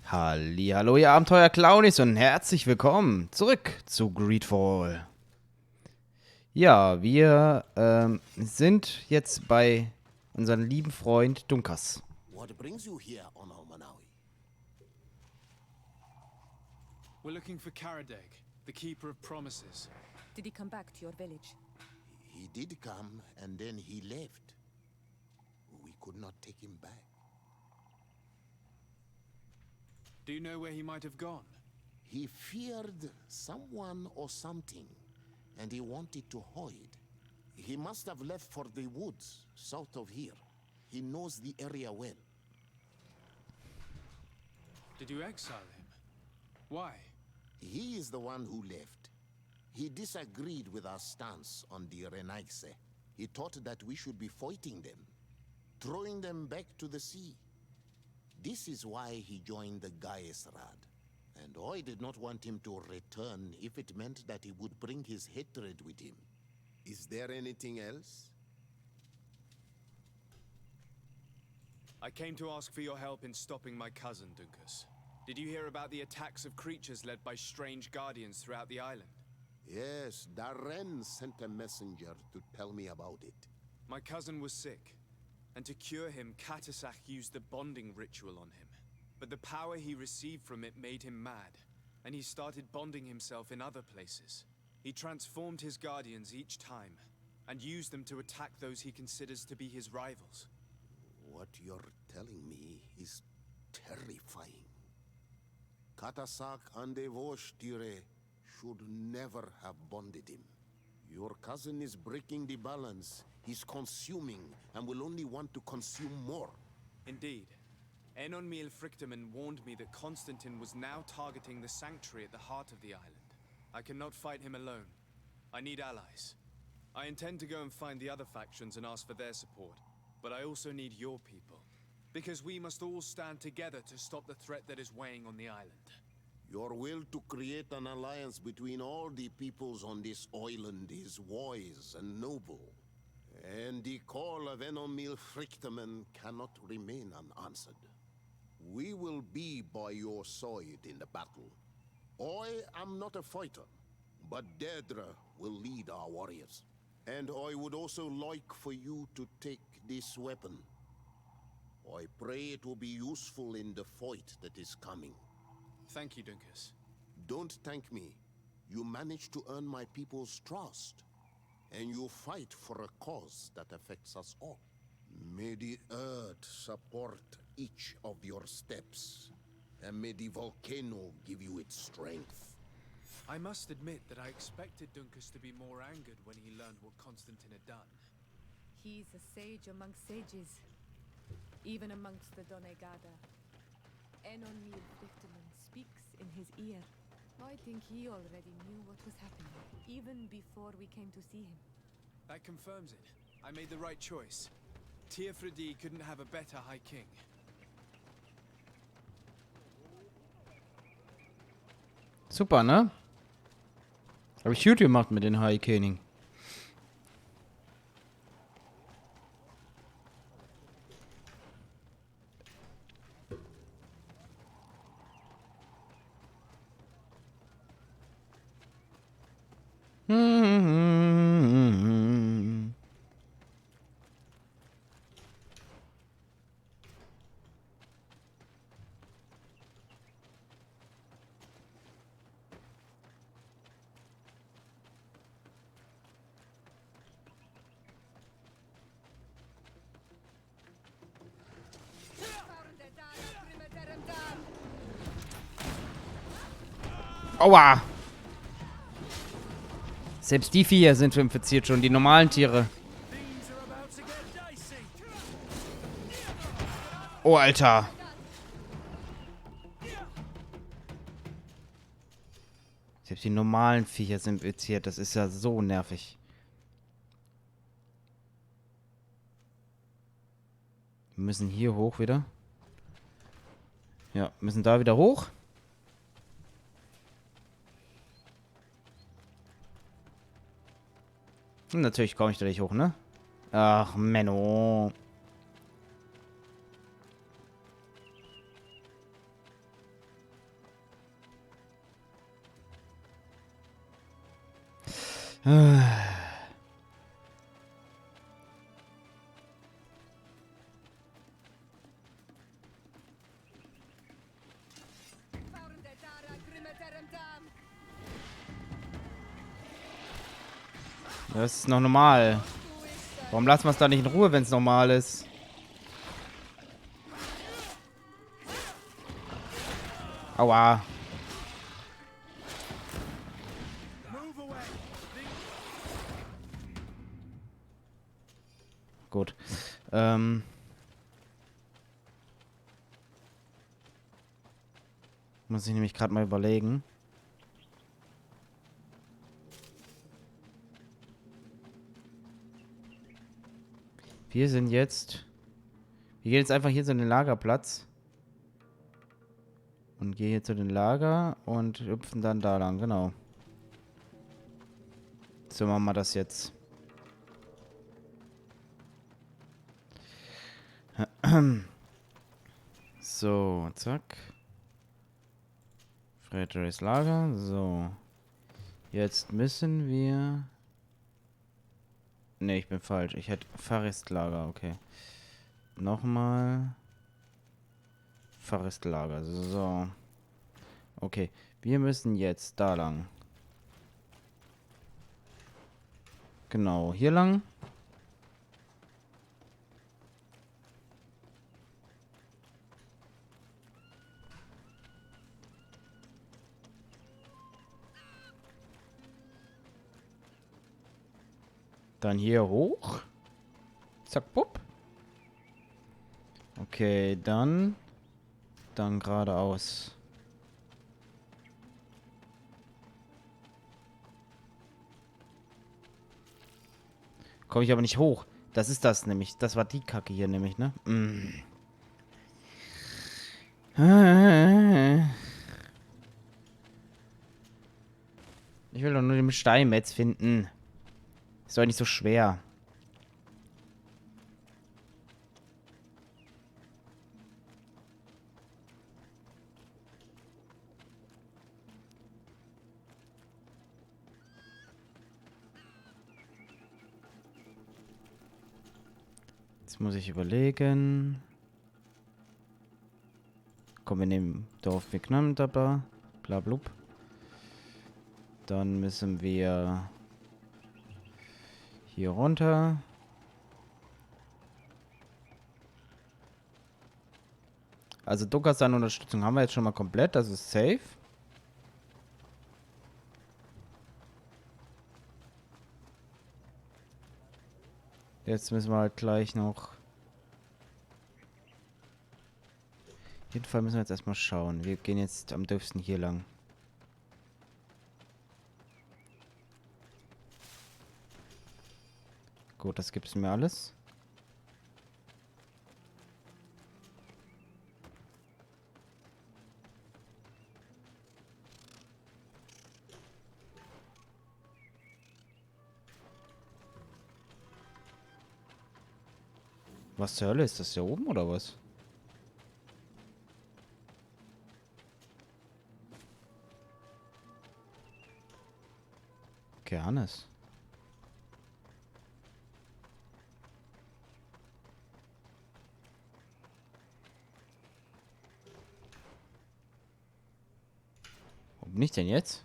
Hallihallo, ihr Abenteuer-Clownies und herzlich willkommen zurück zu Greedfall. Ja, wir sind jetzt bei unserem lieben Freund Dunkas. What brings you here, Ono Manawi? We're looking for Karadeg, the Keeper of Promises. Did he come back to your village? He did come, and then he left. We could not take him back. Do you know where he might have gone? He feared someone or something, and he wanted to hide. He must have left for the woods, south of here. He knows the area well. Did you exile him? Why? He is the one who left. He disagreed with our stance on the Renaigse. He thought that we should be fighting them, throwing them back to the sea. This is why he joined the Gaesrad. And I did not want him to return if it meant that he would bring his hatred with him. Is there anything else? I came to ask for your help in stopping my cousin, Dunkas. Did you hear about the attacks of creatures led by strange guardians throughout the island? Yes, Darren sent a messenger to tell me about it. My cousin was sick, and to cure him, Katasak used the bonding ritual on him. But the power he received from it made him mad, and he started bonding himself in other places. He transformed his guardians each time, and used them to attack those he considers to be his rivals. What you're telling me is terrifying. Katasak and Devoshtire should never have bonded him. Your cousin is breaking the balance. He's consuming, and will only want to consume more. Indeed. Enonmil Frichtemann warned me that Constantine was now targeting the sanctuary at the heart of the island. I cannot fight him alone. I need allies. I intend to go and find the other factions and ask for their support. But I also need your people. Because we must all stand together to stop the threat that is weighing on the island. Your will to create an alliance between all the peoples on this island is wise and noble. And the call of Enomil Frichtemann cannot remain unanswered. We will be by your side in the battle. I am not a fighter, but Dedra will lead our warriors. And I would also like for you to take this weapon. I pray it will be useful in the fight that is coming. Thank you, Dunkas. Don't thank me. You managed to earn my people's trust. And you fight for a cause that affects us all. May the earth support each of your steps. And may the volcano give you its strength. I must admit that I expected Dunkas to be more angered when he learned what Constantine had done. He's a sage amongst sages, even amongst the Donegada. Enonmil Frichtemann speaks in his ear. I think he already knew what was happening, even before we came to see him. That confirms it. I made the right choice. Teofredi couldn't have a better High King. Super, ne? Habe ich gut gemacht mit den High-König. Aua! Selbst die Viecher sind infiziert schon, die normalen Tiere. Oh, Alter. Selbst die normalen Viecher sind infiziert. Das ist ja so nervig. Wir müssen hier hoch wieder. Ja, müssen da wieder hoch. Und natürlich komme ich da nicht hoch, ne? Ach, Menno. Das ist noch normal. Warum lassen wir es da nicht in Ruhe, wenn es normal ist? Aua. Gut. Muss ich nämlich gerade mal überlegen. Wir sind jetzt... Wir gehen jetzt einfach hier zu den Lagerplatz. Und gehen hier zu den Lager und hüpfen dann da lang, genau. So machen wir das jetzt. So, zack. Fredericks Lager, so. Jetzt müssen wir... Ne, ich bin falsch. Ich hätte Lager, okay. Nochmal. Lager, so. Okay, wir müssen jetzt da lang. Genau, hier lang. Dann hier hoch. Zack, pupp. Okay, dann geradeaus. Komme ich aber nicht hoch. Das ist das nämlich. Das war die Kacke hier nämlich, ne? Ich will doch nur den Steinmetz finden. Ist doch nicht so schwer. Jetzt muss ich überlegen. Komm, wir nehmen darauf wirkenden, bla blub. Dann müssen wir hier runter. Also Dunkelstein-Unterstützung haben wir jetzt schon mal komplett. Das ist safe. Jetzt müssen wir halt gleich noch... Auf jeden Fall müssen wir jetzt erstmal schauen. Wir gehen jetzt am dürfsten hier lang. Gut, das gibt's mir alles. Was zur Hölle? Ist das hier oben oder was? Gernes. Wo bin ich denn jetzt?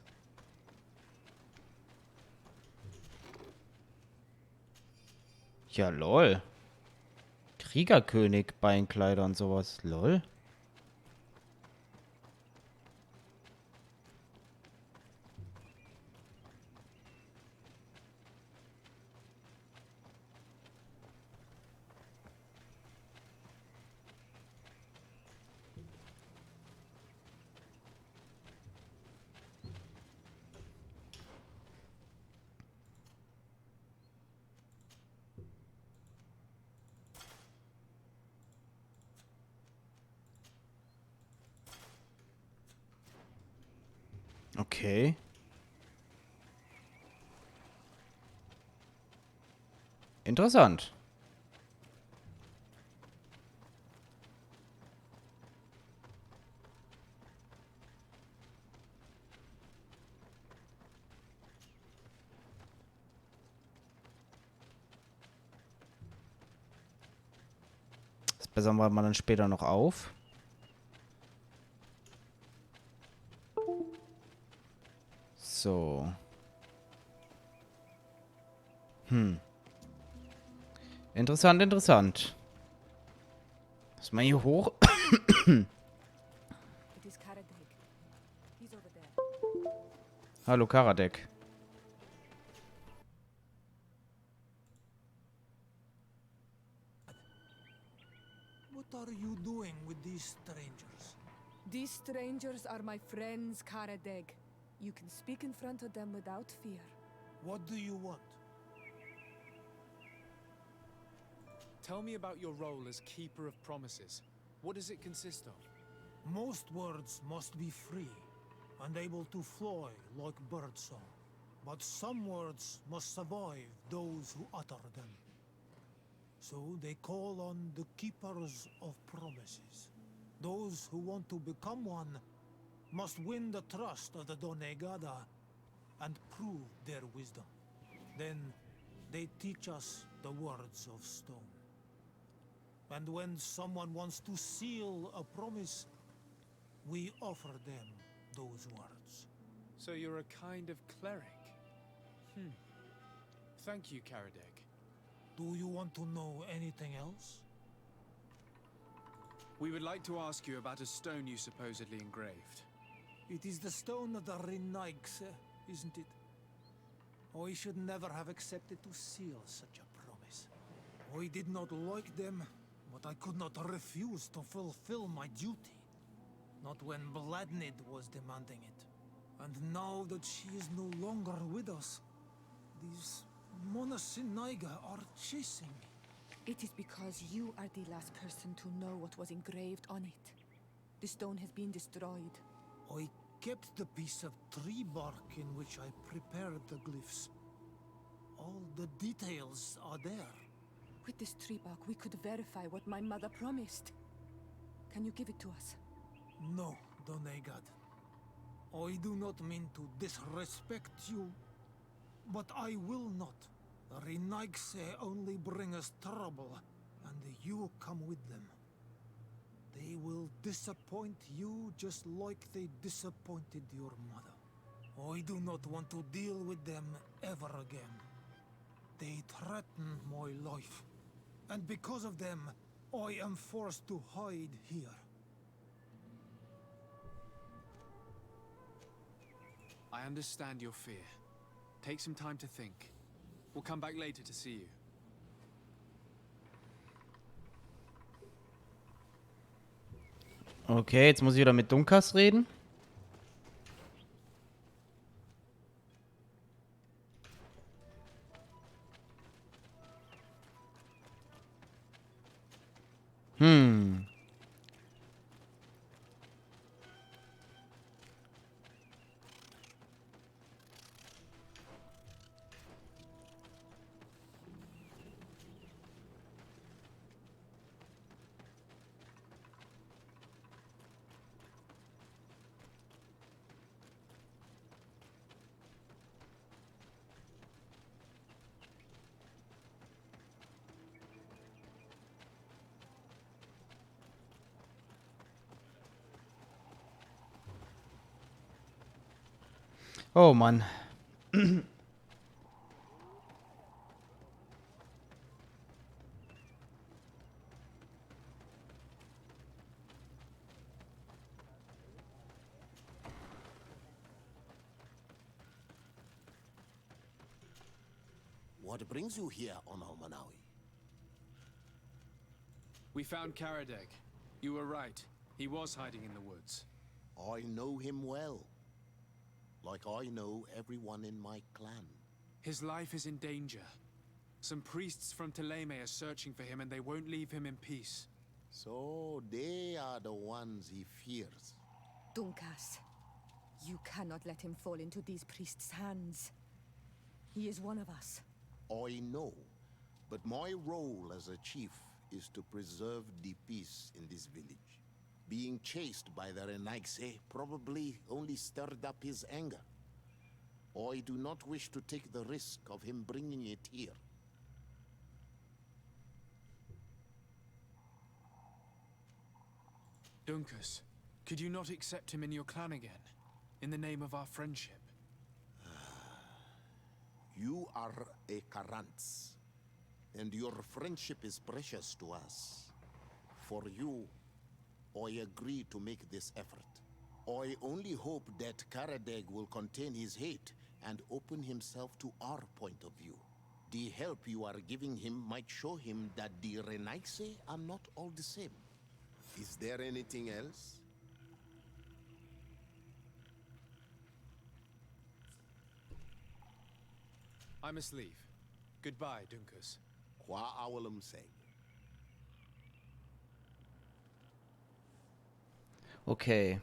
Ja, lol. Kriegerkönig, Beinkleider und sowas. Lol. Okay. Interessant. bessern wir mal dann später noch auf. So. Interessant, interessant. Lass mal hier hoch. It is Karadeg. He's over there. Hallo, Karadeg. What are you doing with these strangers? These strangers are my friends, Karadeg. You can speak in front of them without fear. What do you want? Tell me about your role as Keeper of Promises. What does it consist of? Most words must be free and able to fly like birdsong. But some words must survive those who utter them. So they call on the Keepers of Promises. Those who want to become one must win the trust of the Donegada and prove their wisdom. Then they teach us the words of stone. And when someone wants to seal a promise, we offer them those words. So you're a kind of cleric. Thank you, Karadeg. Do you want to know anything else? We would like to ask you about a stone you supposedly engraved. It is the stone of the Rineigse, isn't it? I should never have accepted to seal such a promise. I did not like them, but I could not refuse to fulfill my duty. Not when Bladnid was demanding it. And now that she is no longer with us, these Monasinaiga are chasing me. It is because you are the last person to know what was engraved on it. The stone has been destroyed. I kept the piece of tree bark in which I prepared the glyphs. All the details are there. With this tree bark, we could verify what my mother promised. Can you give it to us? No, Donegad. I do not mean to disrespect you, but I will not. The Rineigse only bring us trouble, and you come with them. They will disappoint you just like they disappointed your mother. I do not want to deal with them ever again. They threaten my life, and because of them, I am forced to hide here. I understand your fear. Take some time to think. We'll come back later to see you. Okay, jetzt muss ich wieder mit Dunkas reden. Oh Mann. What brings you here on Manawi? We found Karadeg. You were right. He was hiding in the woods. I know him well. Like I know everyone in my clan. His life is in danger. Some priests from Teleme are searching for him and they won't leave him in peace. So they are the ones he fears. Dunkas, you cannot let him fall into these priests' hands. He is one of us. I know, but my role as a chief is to preserve the peace in this village. Being chased by the Renaigse probably only stirred up his anger. I do not wish to take the risk of him bringing it here. Dunkus, could you not accept him in your clan again? In the name of our friendship? You are a Karantz, and your friendship is precious to us. For you, I agree to make this effort. I only hope that Karadeg will contain his hate and open himself to our point of view. The help you are giving him might show him that the Renaise are not all the same. Is there anything else? I must leave. Goodbye, Dunkus. Qua awalum say. Okay.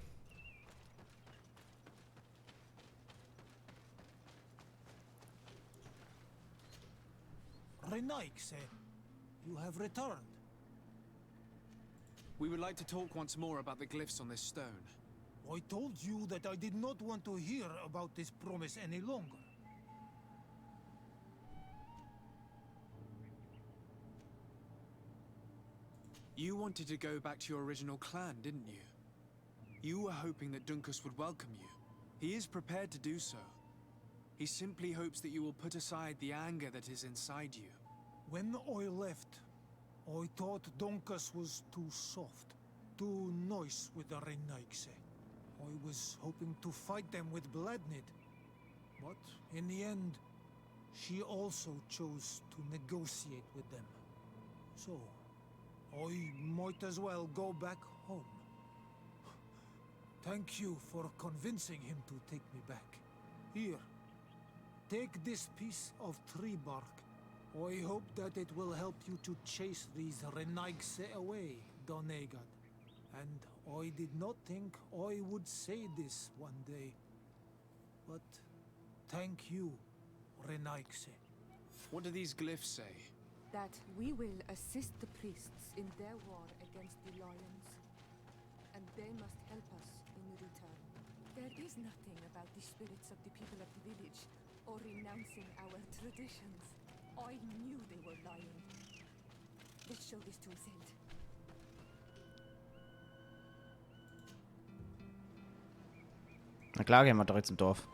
Renaigse, you have returned. We would like to talk once more about the glyphs on this stone. I told you that I did not want to hear about this promise any longer. You wanted to go back to your original clan, didn't you? You were hoping that Dunkus would welcome you. He is prepared to do so. He simply hopes that you will put aside the anger that is inside you. When I left, I thought Donkus was too soft, too nice with the Renaigse. I was hoping to fight them with Bladnid, but in the end, she also chose to negotiate with them. So, I might as well go back home. Thank you for convincing him to take me back. Here, take this piece of tree bark. I hope that it will help you to chase these Renaigse away, Donegad. And I did not think I would say this one day. But thank you, Renaigse. What do these glyphs say? That we will assist the priests in their war against the lions, and they must help us in return. There is nothing about the spirits of the people of the village, or renouncing our traditions. I knew they were lying. Let's show this to Zeld. Na klar, gehen wir direkt zum Dorf.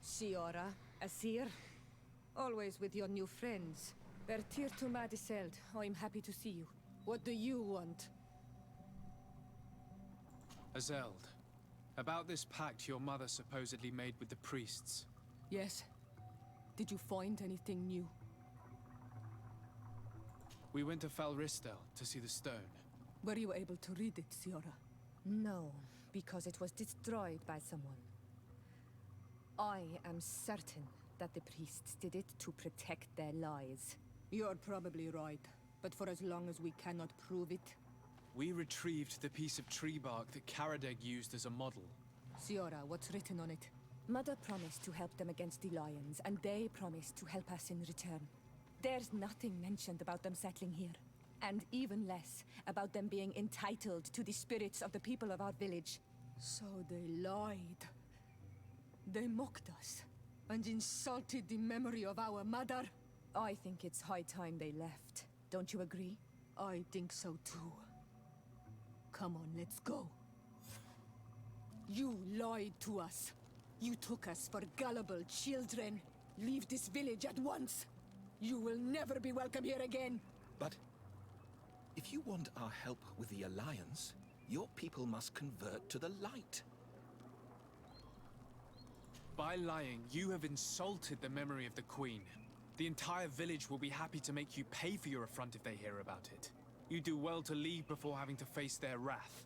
Siora, Asir, always with your new friends. Bertir to Madiseld, I'm happy to see you. What do you want? Azeld, about this pact your mother supposedly made with the priests. Yes. Did you find anything new? We went to Falristel to see the stone. Were you able to read it, Siora? No, because it was destroyed by someone. I am certain that the priests did it to protect their lies. You're probably right, but for as long as we cannot prove it... We retrieved the piece of tree bark that Karadeg used as a model. Siora, what's written on it? Mother promised to help them against the lions, and they promised to help us in return. There's nothing mentioned about them settling here. And even less about them being entitled to the spirits of the people of our village. So they lied. They mocked us, and insulted the memory of our mother. I think it's high time they left. Don't you agree? I think so too. Come on, let's go. You lied to us. You took us for gullible children. Leave this village at once. You will never be welcome here again. But if you want our help with the Alliance, your people must convert to the light. By lying, you have insulted the memory of the Queen. The entire village will be happy to make you pay for your affront if they hear about it. You do well to leave before having to face their wrath.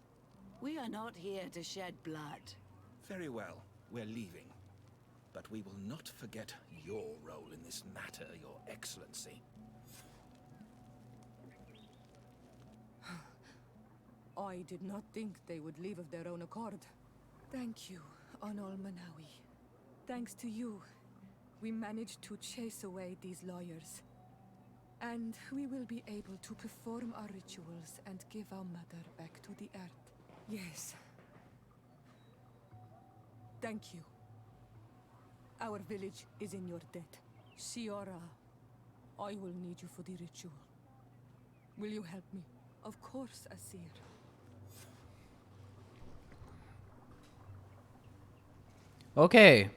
We are not here to shed blood. Very well, we're leaving. But we will not forget your role in this matter, Your Excellency. I did not think they would leave of their own accord. Thank you, Onol Manawi. Thanks to you, we managed to chase away these lawyers. And we will be able to perform our rituals and give our mother back to the earth. Yes, Thank you. Our village is in your debt. Siora, I will need you for the ritual. Will you help me? Of course, Asir. Okay.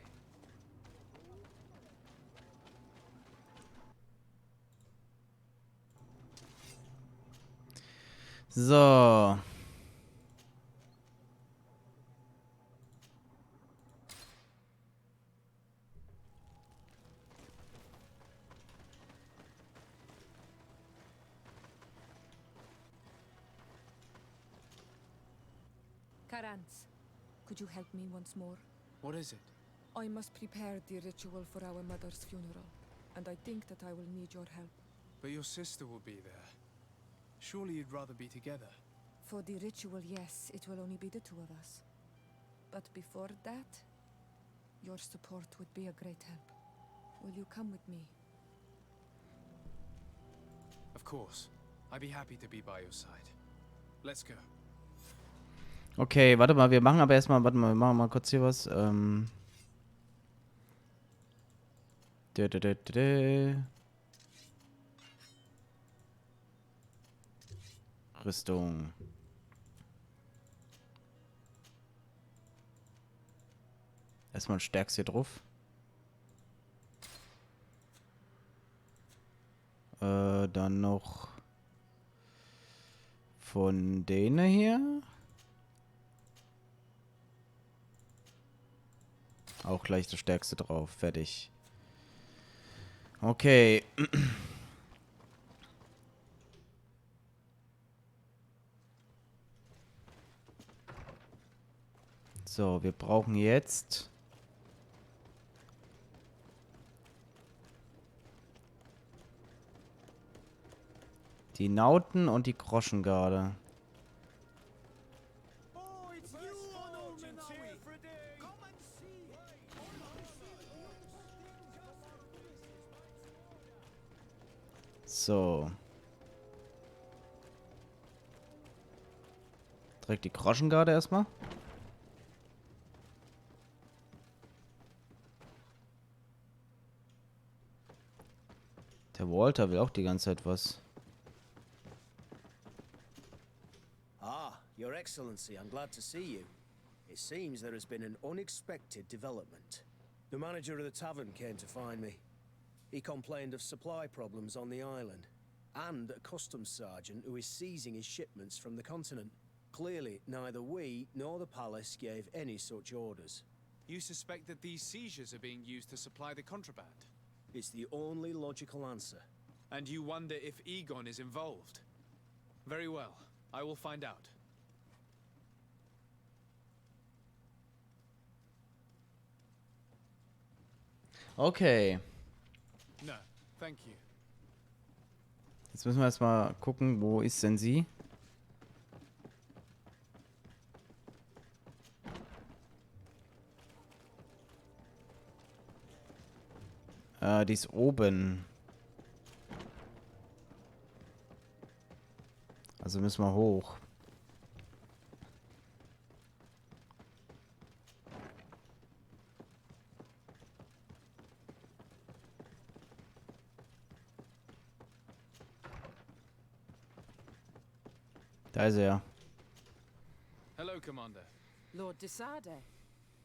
So. Karans, could you help me once more? What is it? I must prepare the ritual for our mother's funeral, and I think that I will need your help. But your sister will be there. Surely you'd rather be together. For the ritual, yes, it will only be the two of us. But before that, your support would be a great help. Will you come with me? Of course. I'd be happy to be by your side. Let's go. Okay, warte mal, wir machen aber erstmal, warte mal, wir machen mal kurz hier was. Rüstung. Erstmal ein Stärks hier drauf. Dann noch von denen hier. Auch gleich das Stärkste drauf. Fertig. Okay. So, wir brauchen jetzt die Nauten und die Groschengarde. So. Direkt die Groschengarde erstmal. Der Walter will auch die ganze Zeit was. Ah, Your Excellency, I'm glad to see you. It seems there has been an unexpected development. The manager of the tavern came to find me. He complained of supply problems on the island, and a customs sergeant who is seizing his shipments from the continent. Clearly, neither we nor the palace gave any such orders. You suspect that these seizures are being used to supply the contraband? It's the only logical answer. And you wonder if Egon is involved? Very well. I will find out. Okay. No, thank you. Jetzt müssen wir erstmal gucken, wo ist denn sie? Die ist oben. Also müssen wir hoch. Da ist er. Hello, Commander. Lord Desade.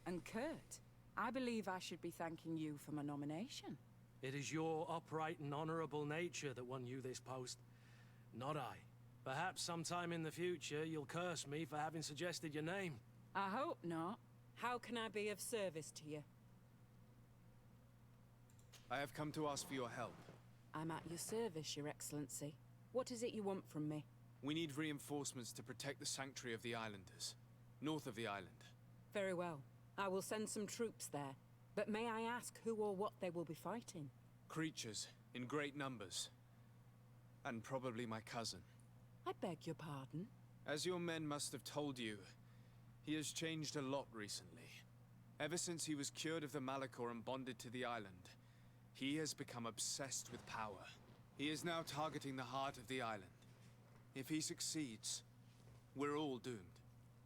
And Kurt, I believe I should be thanking you for my nomination. It is your upright and honorable nature that won you this post, not I. Perhaps sometime in the future you'll curse me for having suggested your name. I hope not. How can I be of service to you? I have come to ask for your help. I'm at your service, Your Excellency. What is it you want from me? We need reinforcements to protect the sanctuary of the Islanders, north of the island. Very well. I will send some troops there. But may I ask who or what they will be fighting? Creatures, in great numbers. And probably my cousin. I beg your pardon? As your men must have told you, he has changed a lot recently. Ever since he was cured of the Malachor and bonded to the island, he has become obsessed with power. He is now targeting the heart of the island. If he succeeds, we're all doomed.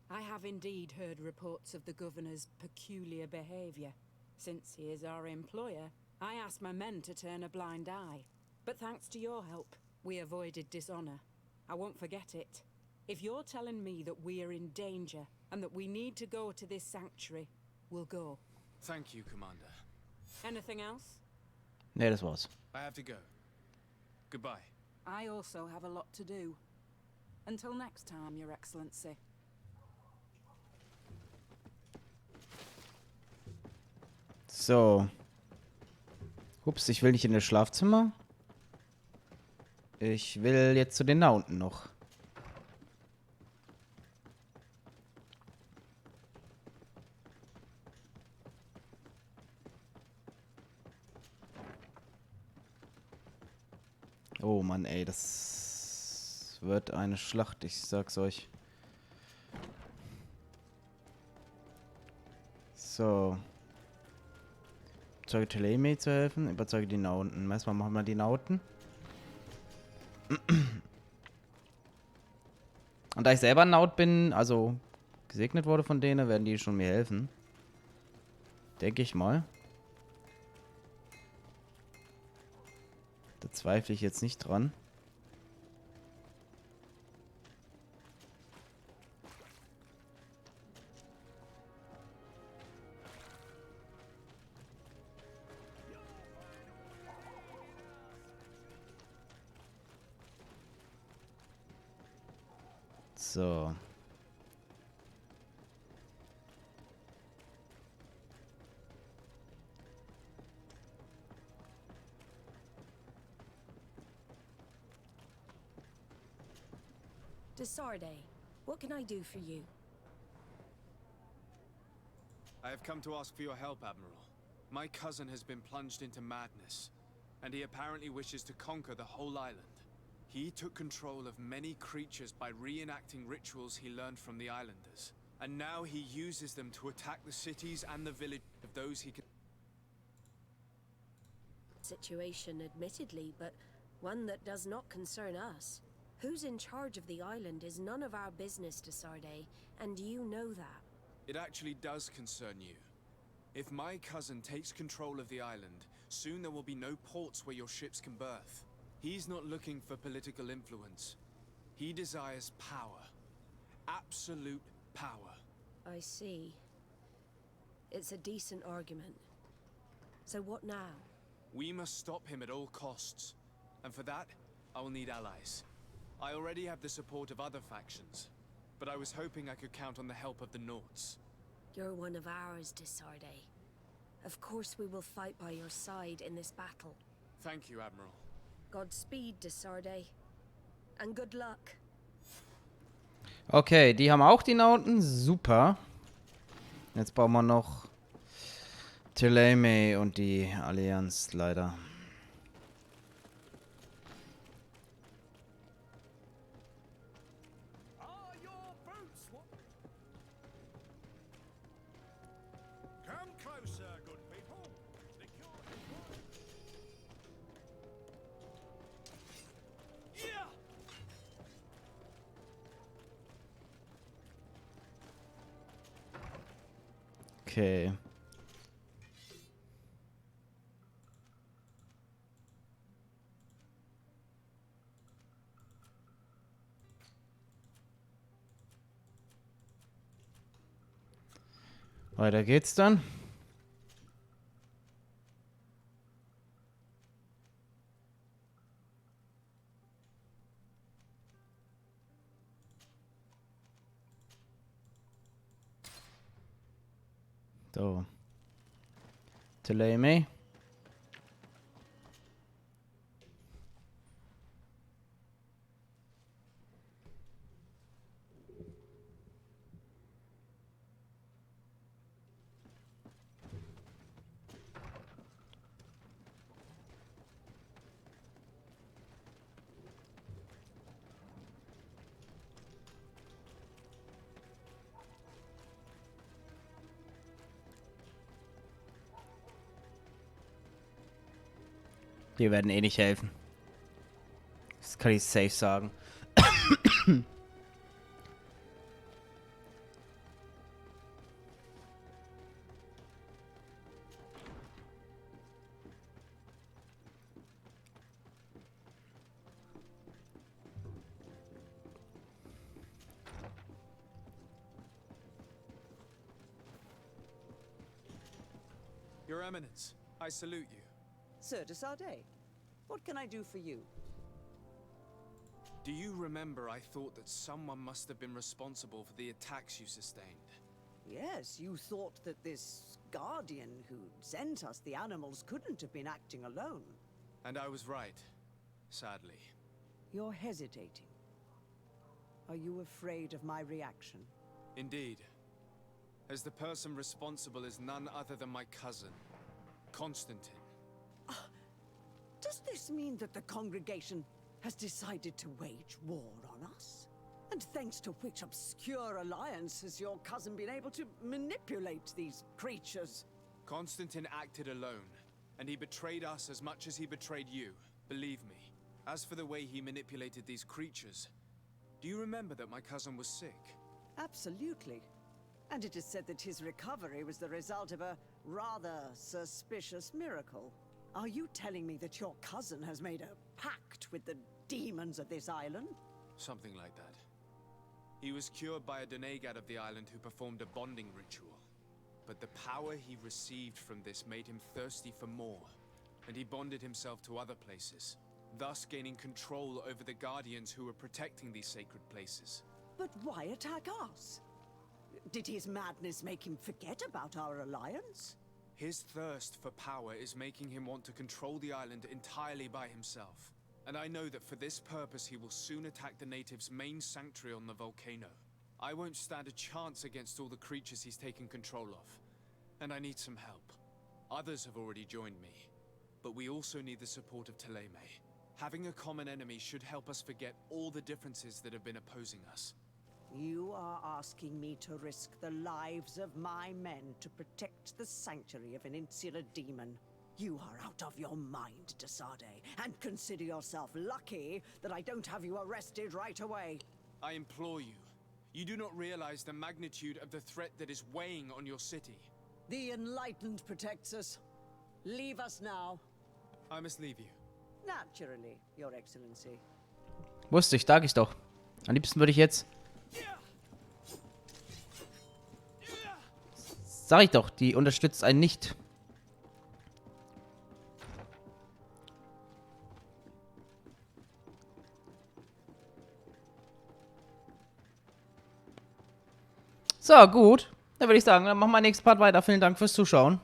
I have indeed heard reports of the governor's peculiar behavior. Since he is our employer, I asked my men to turn a blind eye. But thanks to your help, we avoided dishonor. I won't forget it. If you're telling me that we are in danger and that we need to go to this sanctuary, we'll go. Thank you, Commander. Anything else? Ne, das war's. I have to go. Goodbye. I also have a lot to do. Until next time, Your Excellency. So. Ups, ich will nicht in das Schlafzimmer. Ich will jetzt zu den Nauten noch. Oh Mann, ey, das wird eine Schlacht, ich sag's euch. So. Überzeuge Ptolemy zu helfen, überzeuge die Nauten. Erstmal machen wir die Nauten. Und da ich selber ein Naut bin, also gesegnet wurde von denen, werden die schon mir helfen. Denke ich mal. Da zweifle ich jetzt nicht dran. So. Desarde, what can I do for you? I have come to ask for your help, Admiral. My cousin has been plunged into madness, and he apparently wishes to conquer the whole island. He took control of many creatures by reenacting rituals he learned from the islanders. And now he uses them to attack the cities and the village of those he can... Situation, admittedly, but one that does not concern us. Who's in charge of the island is none of our business, Desarde, and you know that. It actually does concern you. If my cousin takes control of the island, soon there will be no ports where your ships can berth. He's not looking for political influence. He desires power. Absolute power. I see. It's a decent argument. So what now? We must stop him at all costs. And for that, I will need allies. I already have the support of other factions, but I was hoping I could count on the help of the Nauts. You're one of ours, Desarde. Of course we will fight by your side in this battle. Thank you, Admiral. Godspeed, Desarde. And good luck. Okay, die haben auch die Nauten. Super. Jetzt brauchen wir noch Ptolemy und die Allianz, leider. Okay. Weiter geht's dann. So. Ptolemy. Die werden eh nicht helfen. Das kann ich safe sagen. Your Eminence, I salute you. Sir de Sardet, what can I do for you? Do you remember I thought that someone must have been responsible for the attacks you sustained? Yes, you thought that this guardian who sent us the animals couldn't have been acting alone. And I was right, sadly. You're hesitating. Are you afraid of my reaction? Indeed. As the person responsible is none other than my cousin, Constantine. Does this mean that the congregation has decided to wage war on us? And thanks to which obscure alliance has your cousin been able to manipulate these creatures? Constantine acted alone, and he betrayed us as much as he betrayed you, believe me. As for the way he manipulated these creatures, do you remember that my cousin was sick? Absolutely. And it is said that his recovery was the result of a rather suspicious miracle. Are you telling me that your cousin has made a pact with the demons of this island? Something like that. He was cured by a donegad of the island who performed a bonding ritual. But the power he received from this made him thirsty for more, and he bonded himself to other places, thus gaining control over the guardians who were protecting these sacred places. But why attack us? Did his madness make him forget about our alliance? His thirst for power is making him want to control the island entirely by himself. And I know that for this purpose he will soon attack the natives' main sanctuary on the volcano. I won't stand a chance against all the creatures he's taken control of. And I need some help. Others have already joined me. But we also need the support of Thélème. Having a common enemy should help us forget all the differences that have been opposing us. You are asking me to risk the lives of my men to protect the sanctuary of an insular demon. You are out of your mind, de Sardet, and consider yourself lucky that I don't have you arrested right away. I implore you. You do not realize the magnitude of the threat that is weighing on your city. The Enlightened protects us. Leave us now. I must leave you. Naturally, Your Excellency. Wusste ich, sag ich doch. Am liebsten würde ich jetzt... Sag ich doch, die unterstützt einen nicht. So, gut. Dann würde ich sagen, dann machen wir nächsten Part weiter. Vielen Dank fürs Zuschauen.